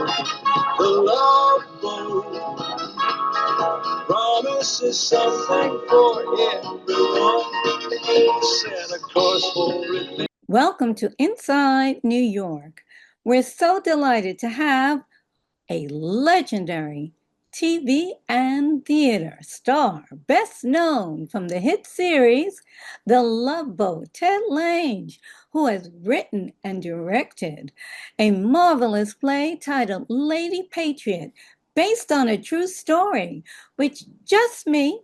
The love boat promises something for everyone. Set a course for it. Welcome to Inside New York. We're so delighted to have a legendary TV and theater star, best known from the hit series The Love Boat, Ted Lange, who has written and directed a marvelous play titled Lady Patriot, based on a true story, which just may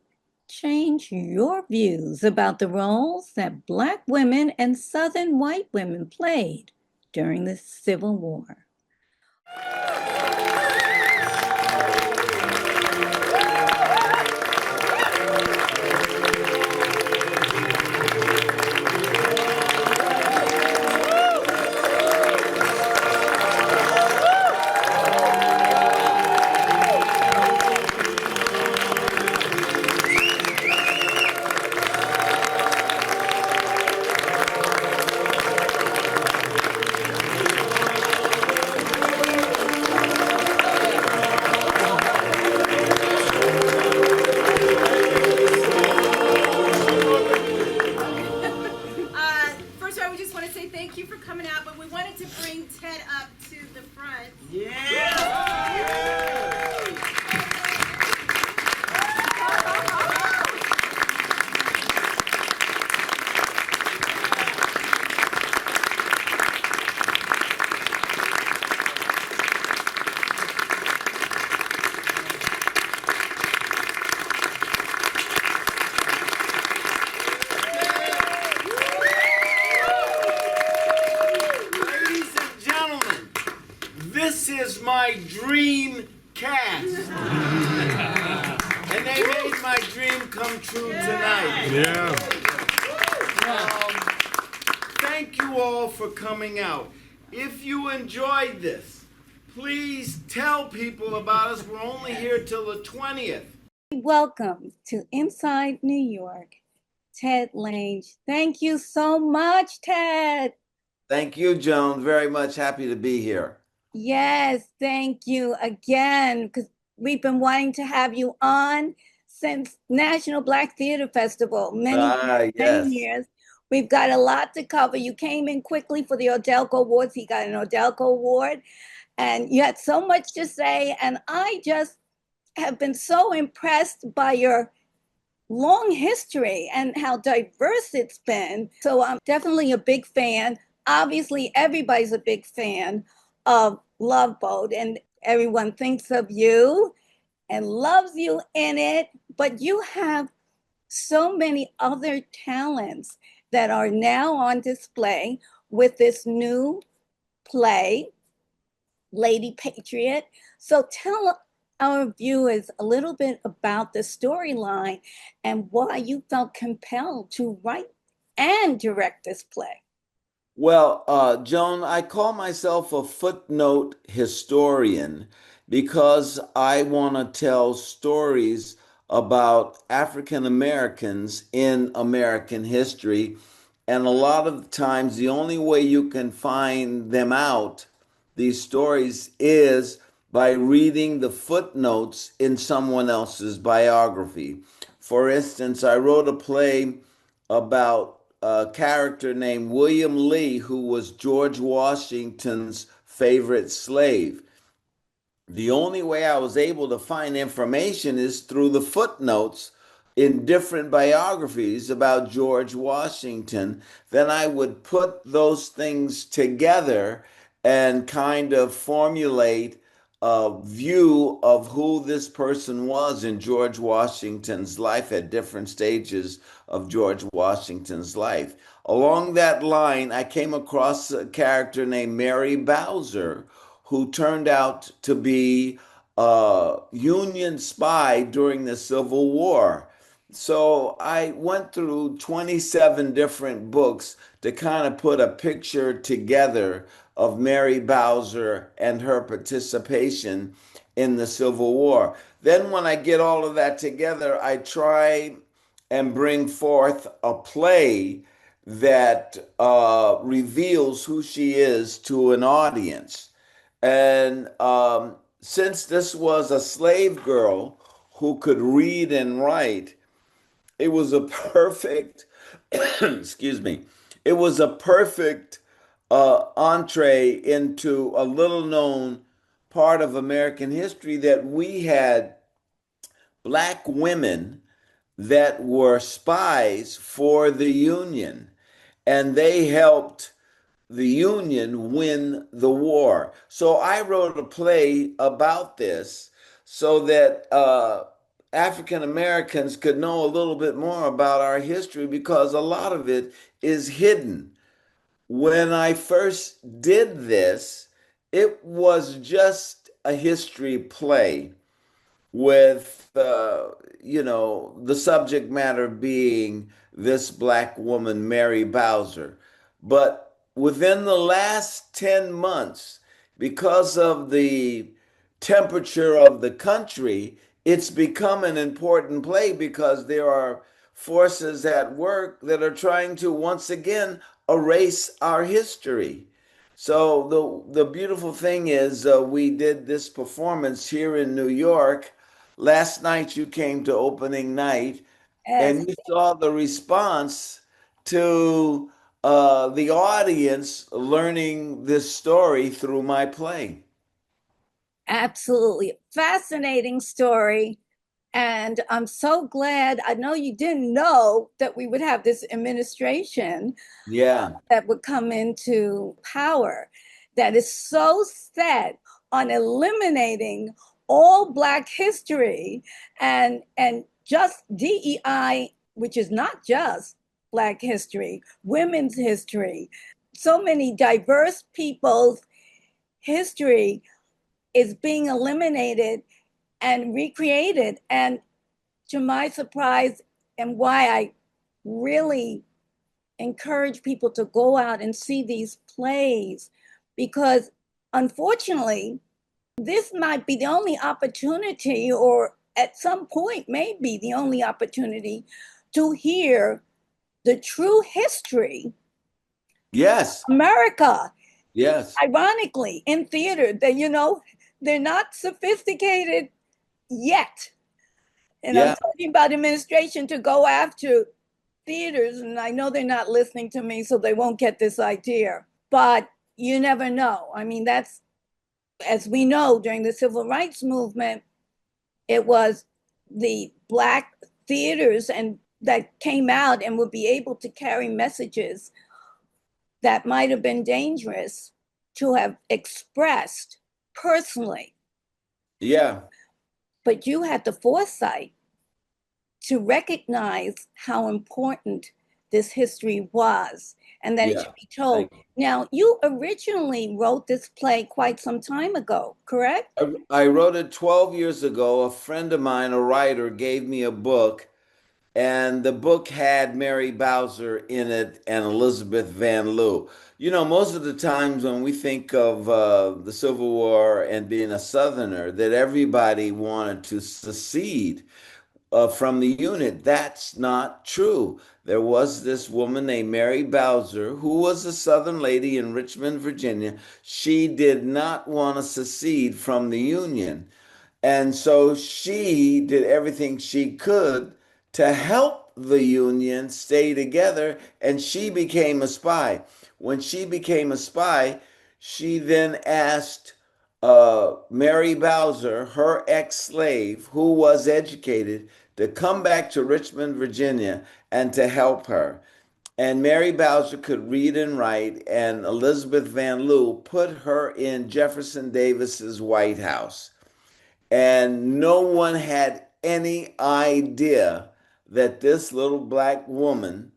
change your views about the roles that Black women and Southern white women played during the Civil War. My dream cast. And they made my dream come true tonight. Yeah. Thank you all for coming out. If you enjoyed this, please tell people about us. We're only here till the 20th. Welcome to Inside New York, Ted Lange. Thank you so much, Ted. Thank you, Joan. Very much happy to be here. Yes, thank you again, because we've been wanting to have you on since National Black Theater Festival, many years. We've got a lot to cover. You came in quickly for the Odelko Awards. He got an Odelko Award, and you had so much to say, and I just have been so impressed by your long history and how diverse it's been. So I'm definitely a big fan. Obviously, everybody's a big fan of Love Boat, and everyone thinks of you and loves you in it, but you have so many other talents that are now on display with this new play, Lady Patriot. So tell our viewers a little bit about the storyline and why you felt compelled to write and direct this play. Well, Joan, I call myself a footnote historian because I want to tell stories about African Americans in American history. And a lot of times, the only way you can find them out, these stories, is by reading the footnotes in someone else's biography. For instance, I wrote a play about a character named William Lee, who was George Washington's favorite slave. The only way I was able to find information is through the footnotes in different biographies about George Washington. Then I would put those things together and kind of formulate a view of who this person was in George Washington's life at different stages of George Washington's life. Along that line, I came across a character named Mary Bowser, who turned out to be a Union spy during the Civil War. So I went through 27 different books to kind of put a picture together of Mary Bowser and her participation in the Civil War. Then when I get all of that together, I try and bring forth a play that reveals who she is to an audience. And since this was a slave girl who could read and write, it was a perfect, excuse me, it was a perfect entree into a little known part of American history that we had black women that were spies for the Union, and they helped the Union win the war. So I wrote a play about this so that African Americans could know a little bit more about our history because a lot of it is hidden. When I first did this, it was just a history play with the subject matter being this black woman, Mary Bowser. But within the last 10 months, because of the temperature of the country, it's become an important play because there are forces at work that are trying to once again erase our history. So the beautiful thing is we did this performance here in New York. Last night you came to opening night Yes, and you saw the response to the audience learning this story through my play. absolutely. Fascinating story. And I'm so glad. I know you didn't know that we would have this administration Yeah, that would come into power that is so set on eliminating all Black history and just DEI, which is not just Black history, women's history. So many diverse people's history is being eliminated and recreated. And to my surprise, and why I really encourage people to go out and see these plays, because unfortunately, this might be the only opportunity, or at some point, maybe the only opportunity to hear the true history yes, of America. yes, Ironically, in theater, that they're not sophisticated yet. And I'm yeah, talking about administration to go after theaters, and I know they're not listening to me, so they won't get this idea. But you never know. I mean, that's, as we know, during the civil rights movement, it was the Black theaters and that came out and would be able to carry messages that might have been dangerous to have expressed personally. yeah, But you had the foresight to recognize how important this history was and that it yeah. should be told. Thank you. Now, you originally wrote this play quite some time ago, correct? I wrote it 12 years ago. A friend of mine, a writer, gave me a book. And the book had Mary Bowser in it and Elizabeth Van Lew. You know, most of the times when we think of the Civil War and being a Southerner, that everybody wanted to secede from the unit. That's not true. There was this woman named Mary Bowser who was a Southern lady in Richmond, Virginia. She did not want to secede from the Union. And so she did everything she could to help the Union stay together, and she became a spy. When she became a spy, she then asked Mary Bowser, her ex slave, who was educated, to come back to Richmond, Virginia, and to help her. And Mary Bowser could read and write, and Elizabeth Van Lew put her in Jefferson Davis's White House. And no one had any idea that this little black woman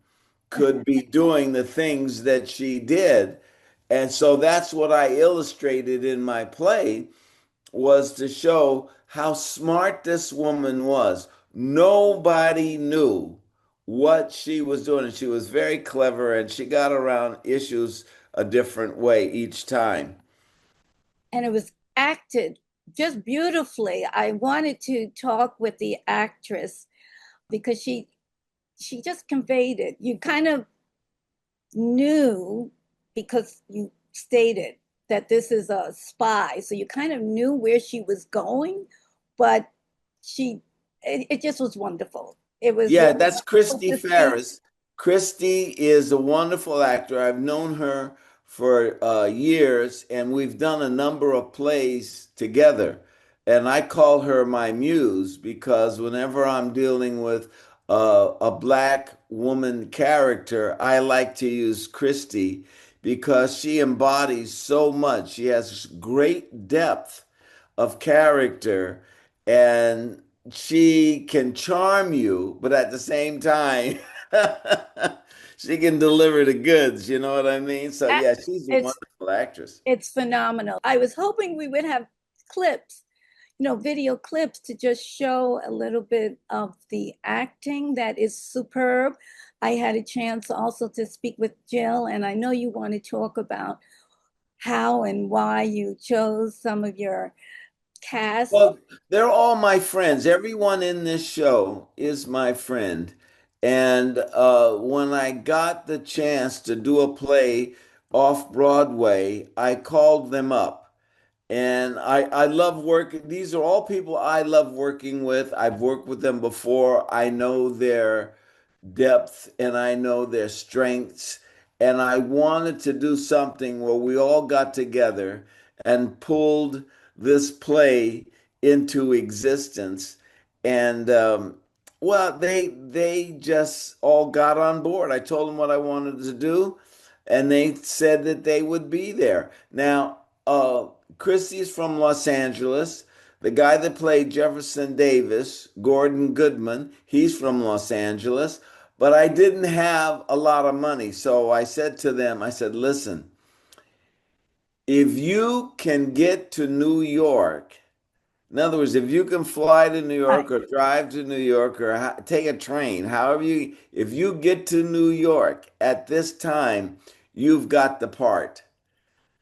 could be doing the things that she did. And so that's what I illustrated in my play, was to show how smart this woman was. Nobody knew what she was doing, and she was very clever, and she got around issues a different way each time. And it was acted just beautifully. I wanted to talk with the actress because she just conveyed it. You kind of knew because you stated that this is a spy. So you kind of knew where she was going, but it just was wonderful. It was Yeah, really that's wonderful Christy to see. Ferris. Christy is a wonderful actor. I've known her for years, and we've done a number of plays together. And I call her my muse because whenever I'm dealing with a black woman character, I like to use Christy because she embodies so much. She has great depth of character, and she can charm you, but at the same time, she can deliver the goods. You know what I mean? So yeah, she's a It's wonderful actress. it's phenomenal. I was hoping we would have clips, video clips to just show a little bit of the acting that is superb. I had a chance also to speak with Jill, and I know you want to talk about how and why you chose some of your cast. Well, they're all my friends. Everyone in this show is my friend. And when I got the chance to do a play off Broadway, I called them up. And I love working. These are all people I love working with. I've worked with them before. I know their depth and I know their strengths. And I wanted to do something where we all got together and pulled this play into existence. And well, they just all got on board. I told them what I wanted to do, and they said that they would be there. Now, Christy's from Los Angeles. The guy that played Jefferson Davis, Gordon Goodman, he's from Los Angeles. But I didn't have a lot of money. So I said to them, I said, listen, if you can get to New York, in other words, if you can fly to New York Right. or drive to New York or take a train, however if you get to New York at this time, you've got the part.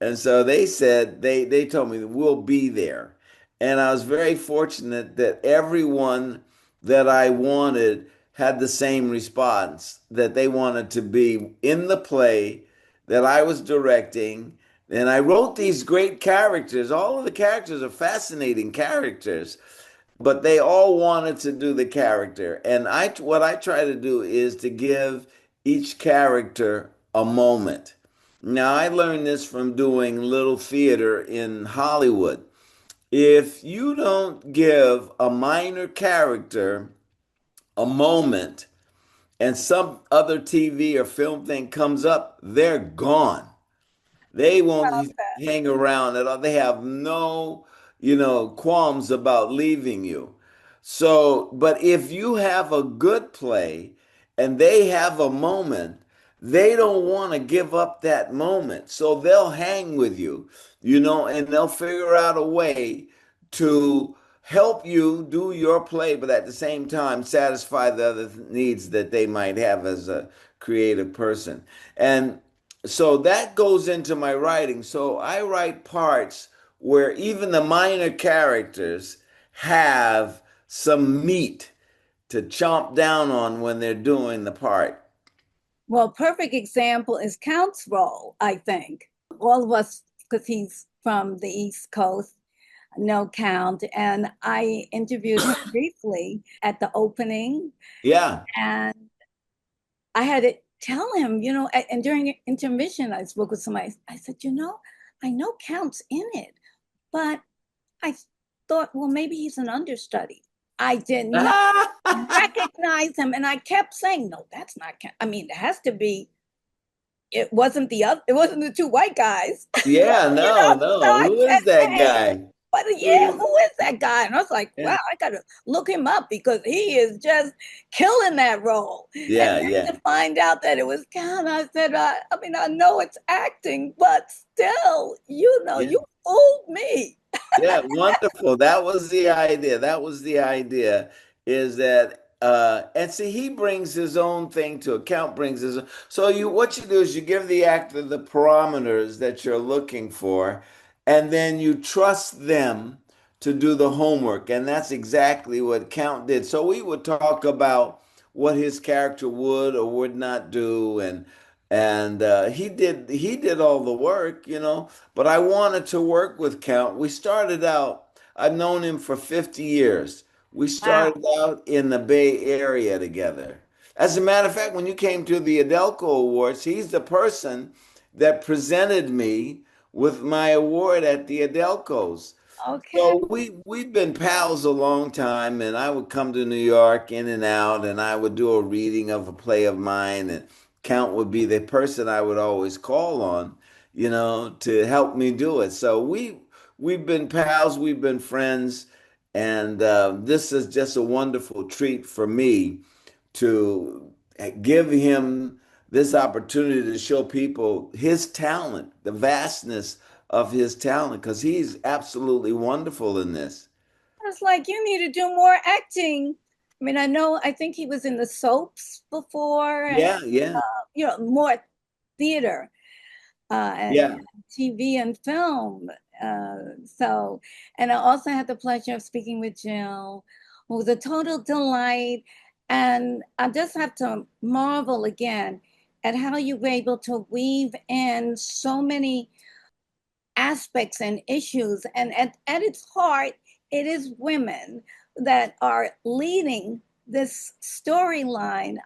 And so they said they told me that we'll be there. And I was very fortunate that everyone that I wanted had the same response that they wanted to be in the play that I was directing. And I wrote these great characters. All of the characters are fascinating characters, but they all wanted to do the character. And what I try to do is to give each character a moment. Now, I learned this from doing little theater in Hollywood. If you don't give a minor character a moment and some other TV or film thing comes up, they're gone. They won't hang around at all. They have no, qualms about leaving you. So, but if you have a good play and they have a moment, they don't want to give up that moment. So they'll hang with you, and they'll figure out a way to help you do your play, but at the same time satisfy the other needs that they might have as a creative person. And so that goes into my writing. So I write parts where even the minor characters have some meat to chomp down on when they're doing the part. Well, perfect example is Count's role, I think. All of us, because he's from the East Coast, know Count. And I interviewed him briefly at the opening. Yeah. And I had to tell him, and during intermission, I spoke with somebody. I said, I know Count's in it, but I thought, well, maybe he's an understudy. I did not recognize him. And I kept saying, no, that's not Count. I mean, it has to be. It wasn't the two white guys. Yeah, no, So no. I Who is kept that saying, guy? but yeah, who is that guy? And I was like, Yeah, wow, I gotta look him up because he is just killing that role. And yeah, then yeah. to find out that it was Count, I said, I know it's acting, but still, Yeah. you fooled me. Yeah, wonderful. That was the idea. That was the idea is that and see he brings his own thing to account, brings his own. So what you do is you give the actor the parameters that you're looking for, and then you trust them to do the homework. And that's exactly what Count did. So we would talk about what his character would or would not do, and And he did all the work, but I wanted to work with Count. We started out, I've known him for 50 years. We Wow. started out in the Bay Area together. As a matter of fact, when you came to the Adelco Awards, he's the person that presented me with my award at the Adelcos. Okay. So we've been pals a long time, and I would come to New York in and out, and I would do a reading of a play of mine, and Count would be the person I would always call on, to help me do it. So we've been pals, we've been friends, and this is just a wonderful treat for me to give him this opportunity to show people his talent, the vastness of his talent, because he's absolutely wonderful in this. It's like you need to do more acting. I mean, I think he was in the soaps before and, Yeah, yeah, more theater and yeah. TV and film. So, and I also had the pleasure of speaking with Jill, who was a total delight. And I just have to marvel again at how you were able to weave in so many aspects and issues. And at its heart, it is women that are leading this storyline.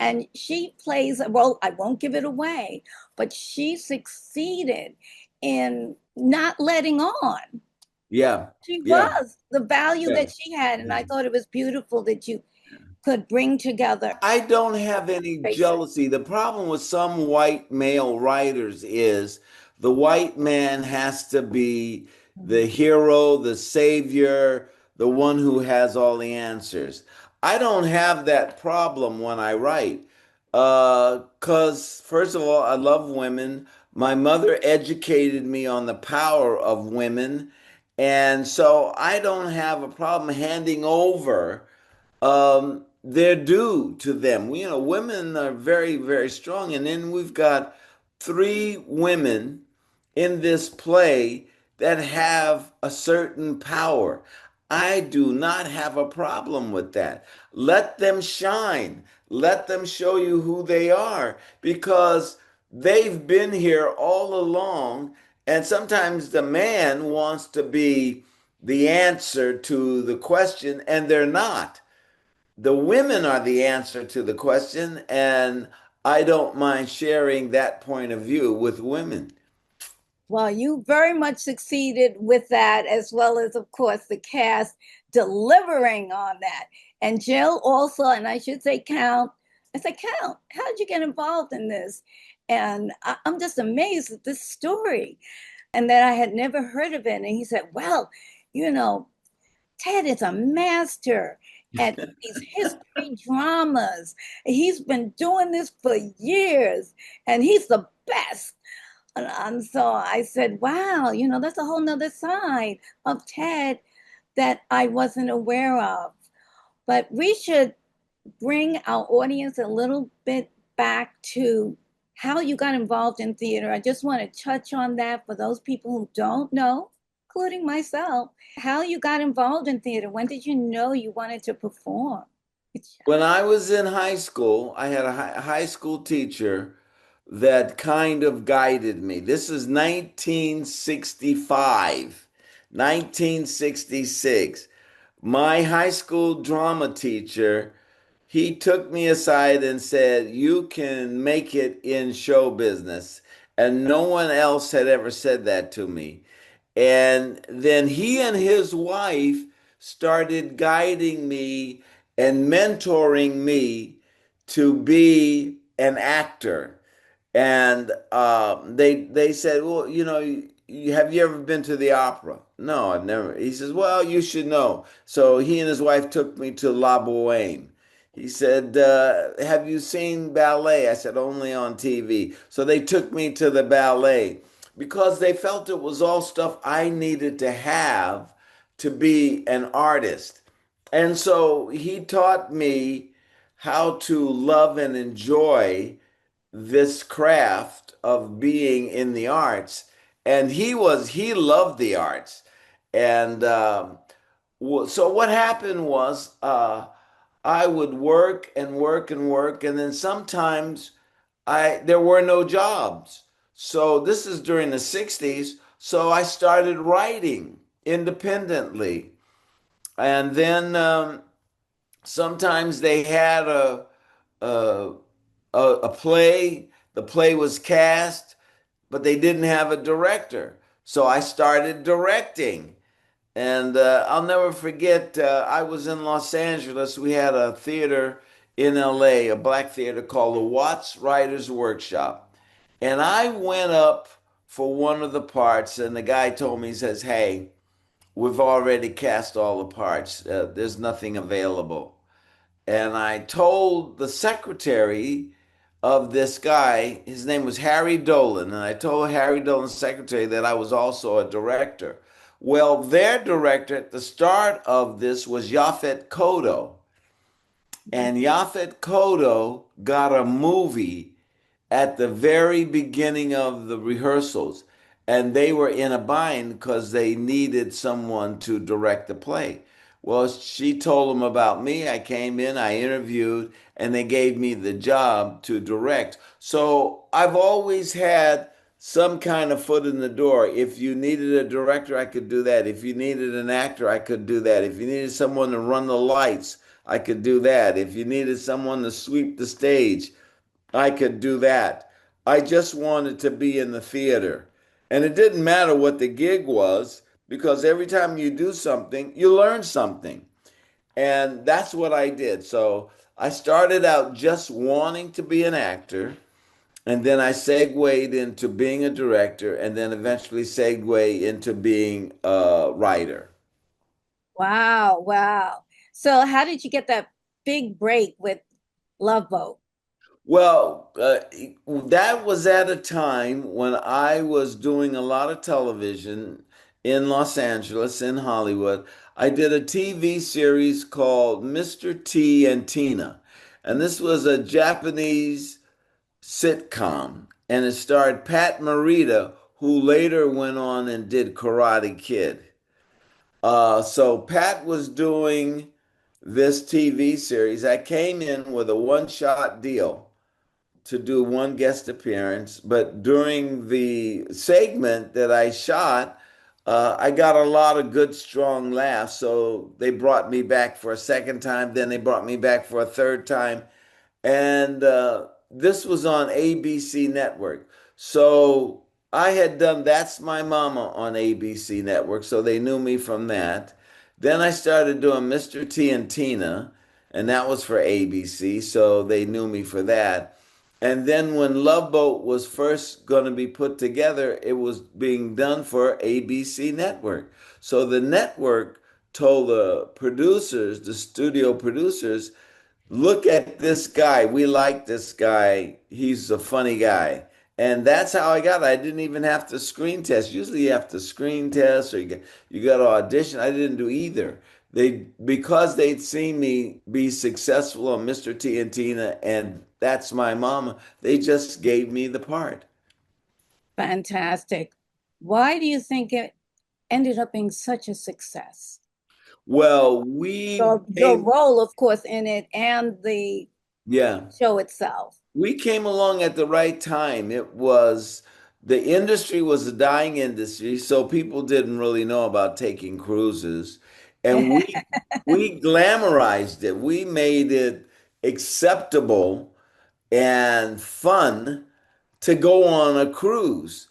And she plays a role, I won't give it away, but she succeeded in not letting on. Yeah, She yeah, was the value yeah, that she had. And yeah. I thought it was beautiful that you could bring together I don't have any races. jealousy. The problem with some white male writers is the white man has to be the hero, the savior, the one who has all the answers. I don't have that problem when I write. Because, first of all, I love women. My mother educated me on the power of women. And so I don't have a problem handing over they're due to them. Women are very, very strong. And then we've got three women in this play that have a certain power. I do not have a problem with that. Let them shine. Let them show you who they are because they've been here all along. And sometimes the man wants to be the answer to the question, and they're not. The women are the answer to the question, and I don't mind sharing that point of view with women. Well, you very much succeeded with that, as well as, of course, the cast delivering on that. And Jill also, and I should say, Count. I said, Count, how did you get involved in this? And I'm just amazed at this story and that I had never heard of it. And he said, well, you know, Ted is a master at these history dramas. He's been doing this for years and he's the best. And so I said, wow, that's a whole nother side of Ted that I wasn't aware of. But we should bring our audience a little bit back to how you got involved in theater. I just want to touch on that for those people who don't know, including myself, how you got involved in theater. When did you know you wanted to perform? When I was in high school, I had a high school teacher that kind of guided me. This is 1965, 1966. My high school drama teacher, he took me aside and said, "You can make it in show business." And no one else had ever said that to me. And then he and his wife started guiding me and mentoring me to be an actor. And they said, "Well, have you ever been to the opera?" No, I've never. He says, "Well, you should know." So he and his wife took me to La Boheme. He said, "Have you seen ballet?" I said, "Only on TV." So they took me to the ballet because they felt it was all stuff I needed to have to be an artist. And so he taught me how to love and enjoy this craft of being in the arts. And he loved the arts. And so what happened was I would work and work and work. And then sometimes there were no jobs. So this is during the 60s. So I started writing independently. And then sometimes they had a, a play. The play was cast, but they didn't have a director. So I started directing. And I'll never forget, I was in Los Angeles. We had a theater in LA, a black theater called the Watts Writers Workshop. And I went up for one of the parts, and the guy told me, he says, "Hey, we've already cast all the parts. There's nothing available." And I told the secretary of this guy, his name was Harry Dolan, and I told Harry Dolan's secretary that I was also a director. Well, their director at the start of this was Yaphet Kotto. And Yaphet Kotto got a movie at the very beginning of the rehearsals, and they were in a bind because they needed someone to direct the play. Well, she told them about me. I came in, I interviewed, and they gave me the job to direct. So I've always had some kind of foot in the door. If you needed a director, I could do that. If you needed an actor, I could do that. If you needed someone to run the lights, I could do that. If you needed someone to sweep the stage, I could do that. I just wanted to be in the theater. And it didn't matter what the gig was, because every time you do something, you learn something. And that's what I did. So I started out just wanting to be an actor, and then I segued into being a director, and then eventually segued into being a writer. Wow, wow. So how did you get that big break with Love Boat? Well, that was at a time when I was doing a lot of television in Los Angeles, in Hollywood. I did a TV series called Mr. T and Tina. And this was a Japanese sitcom. And it starred Pat Morita, who later went on and did Karate Kid. So Pat was doing this TV series. I came in with a one-shot deal to do one guest appearance, but during the segment that I shot, I got a lot of good, strong laughs. So they brought me back for a second time. Then they brought me back for a third time. And this was on ABC Network. So I had done That's My Mama on ABC Network. So they knew me from that. Then I started doing Mr. T and Tina, and that was for ABC. So they knew me for that. And then when Love Boat was first going to be put together, it was being done for ABC Network. So the network told the producers, the studio producers, "Look at this guy. We like this guy. He's a funny guy." And that's how I got it. I didn't even have to screen test. Usually you have to screen test or you got to audition. I didn't do either. Because they'd seen me be successful on Mr. T and Tina and That's My Mama, they just gave me the part. Fantastic. Why do you think it ended up being such a success? Well, Your role, of course, in it and the yeah. show itself. We came along at the right time. The industry was a dying industry, so people didn't really know about taking cruises. And we glamorized it. We made it acceptable and fun to go on a cruise.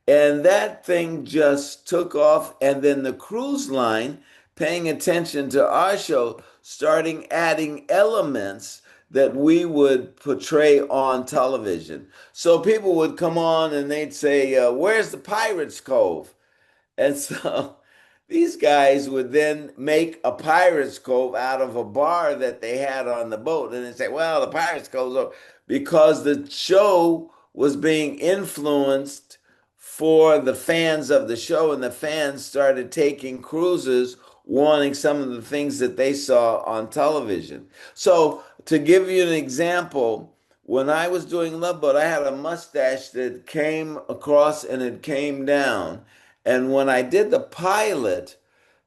And that thing just took off. And then the cruise line, paying attention to our show, starting adding elements that we would portray on television. So people would come on and they'd say, "Where's the Pirates Cove?" And so these guys would then make a Pirates Cove out of a bar that they had on the boat. And they'd say, "Well, the Pirates Cove's over," because the show was being influenced for the fans of the show, and the fans started taking cruises, wanting some of the things that they saw on television. So, to give you an example, when I was doing Love Boat, I had a mustache that came across and it came down. And when I did the pilot,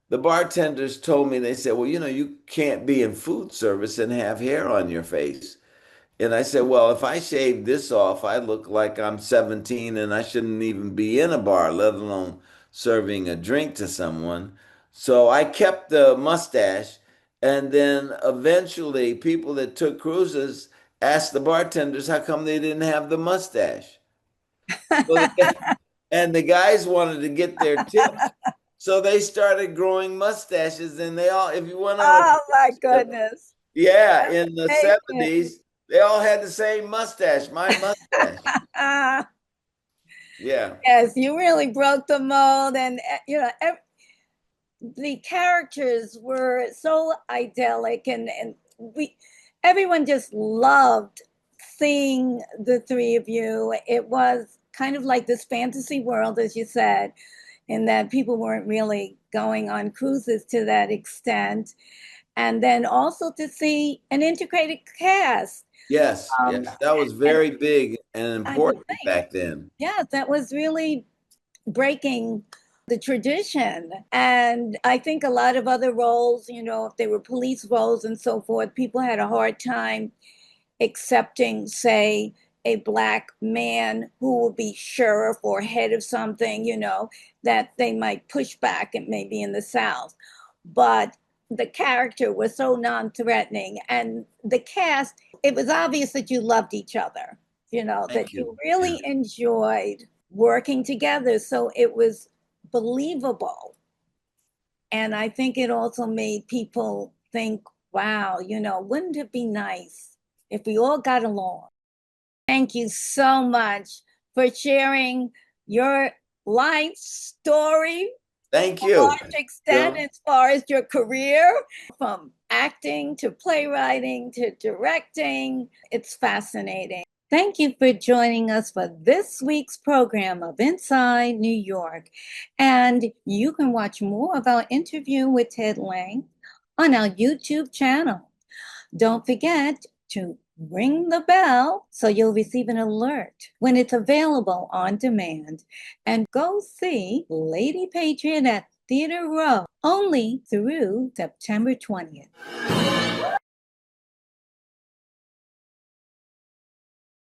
the bartenders told me, they said, "Well, you can't be in food service and have hair on your face." And I said, well, if I shave this off, I look like I'm 17 and I shouldn't even be in a bar, let alone serving a drink to someone. So I kept the mustache. And then eventually, people that took cruises asked the bartenders how come they didn't have the mustache. So and the guys wanted to get their tips. So they started growing mustaches. And they all, if you went on a Oh my cruise ship, goodness. yeah, in the Amazing. 70s, they all had the same mustache, my mustache. Yeah. Yes, you really broke the mold, and the characters were so idyllic, and we everyone just loved seeing the three of you. It was kind of like this fantasy world, as you said, in that people weren't really going on cruises to that extent. And then also to see an integrated cast. Yes, Um, yes. That was and very big and I would important think, back then. yeah, that was really breaking the tradition. And I think a lot of other roles, if they were police roles and so forth, people had a hard time accepting, say, a black man who will be sheriff or head of something, that they might push back and maybe in the South. But the character was so non-threatening, and the cast, it was obvious that you loved each other, that Thank you you. Yeah. really enjoyed working together. So it was believable. And I think it also made people think, wow, wouldn't it be nice if we all got along? Thank you so much for sharing your life story Thank to a you. large extent Joan. as far as your career, from acting to playwriting to directing. It's fascinating. Thank you for joining us for this week's program of Inside New York. And you can watch more of our interview with Ted Lang on our YouTube channel. Don't forget to ring the bell so you'll receive an alert when it's available on demand. And go see Lady Patriot at Theater Row only through September 20th.